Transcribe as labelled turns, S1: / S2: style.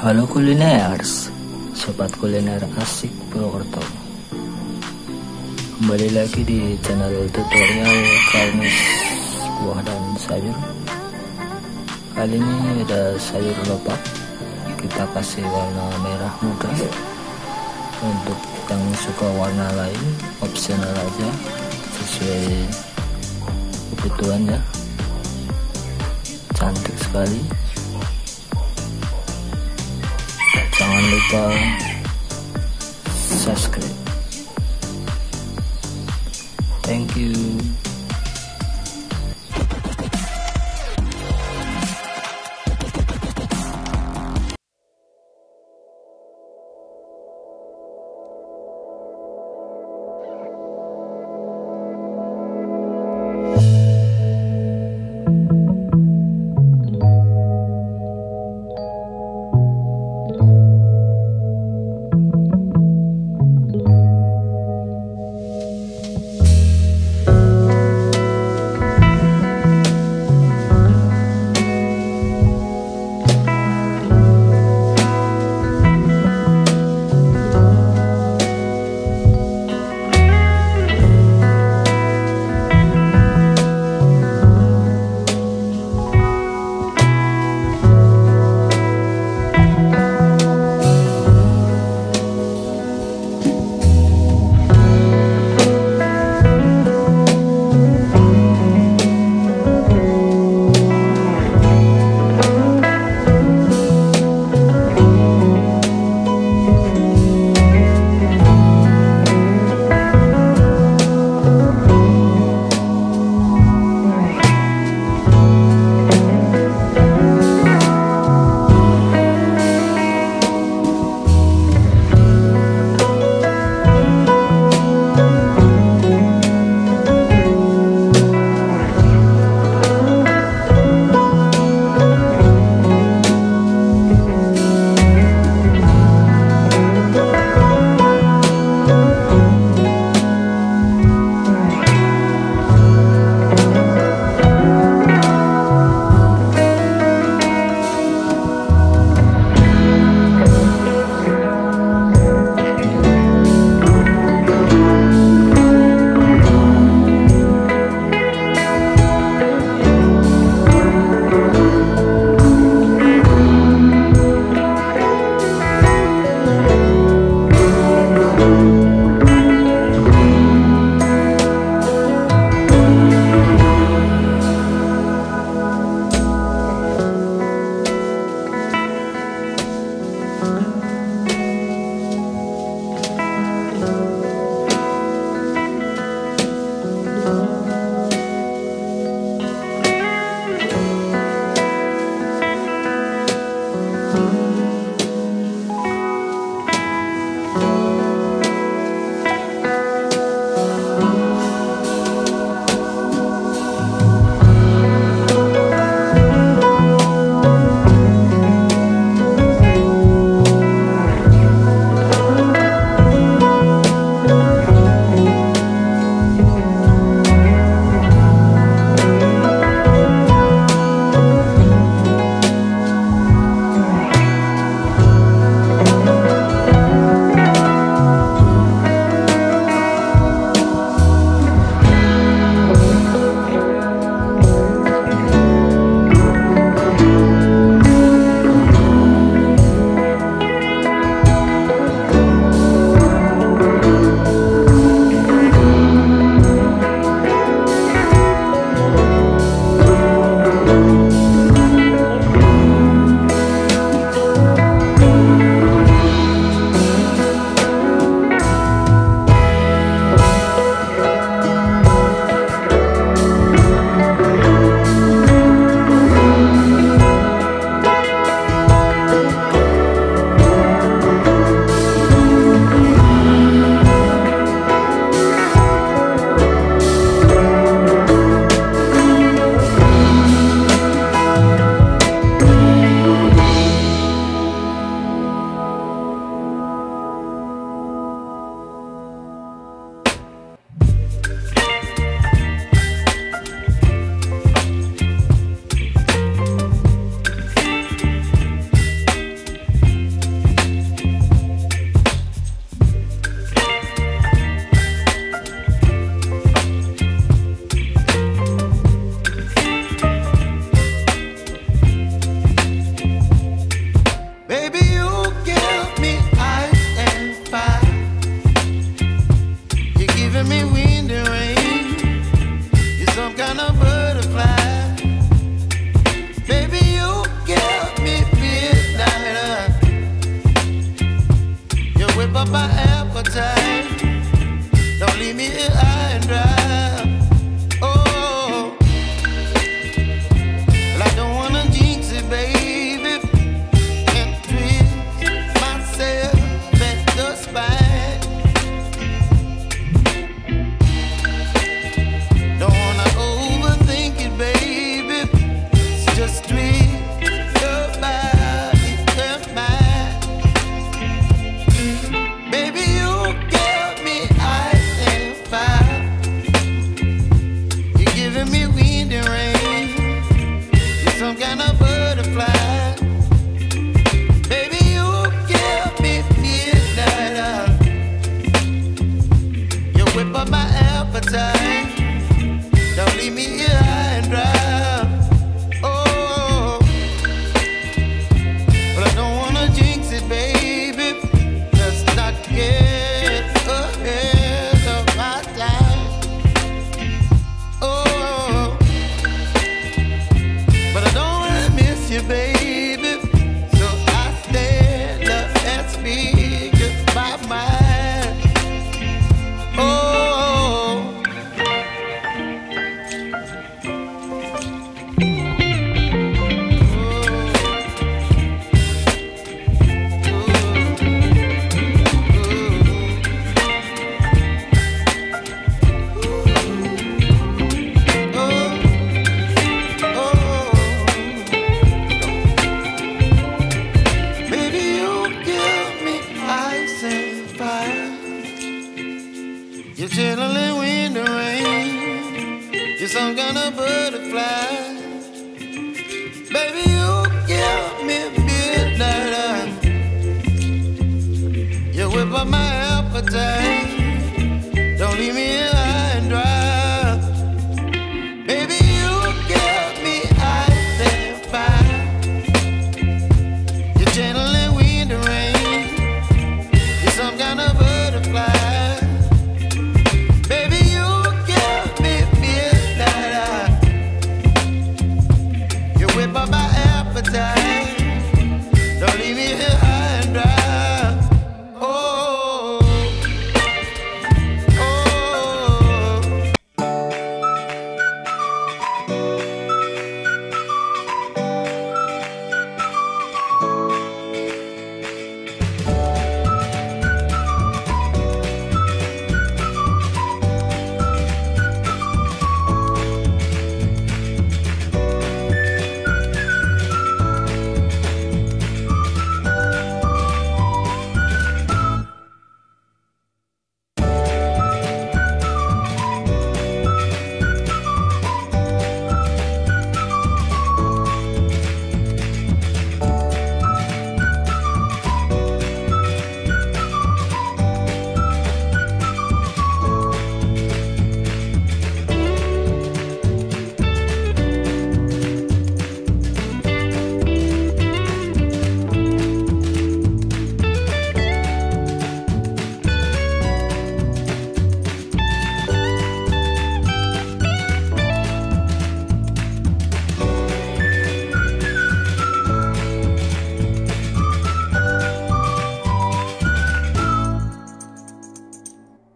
S1: Halo kuliners, sobat kuliner asik Purwokerto. Kembali lagi di channel tutorial garnish buah dan sayur. Kali ini ada sayur lobak, kita kasih warna merah muda. Untuk yang suka warna lain opsional aja, sesuai kebutuhan ya. Cantik sekali. Jangan lupa subscribe. Thank you.
S2: up my appetite. Don't leave me here high and dry. Oh, but I don't wanna jinx it, baby. Let's not get ahead of my time. Oh, but I don't wanna miss you, baby. So I stand up and speak just my mind. Oh. You're chilling when the rain. You're some kind of butterfly. Baby, you give me midnight. You whip up my appetite. Don't leave me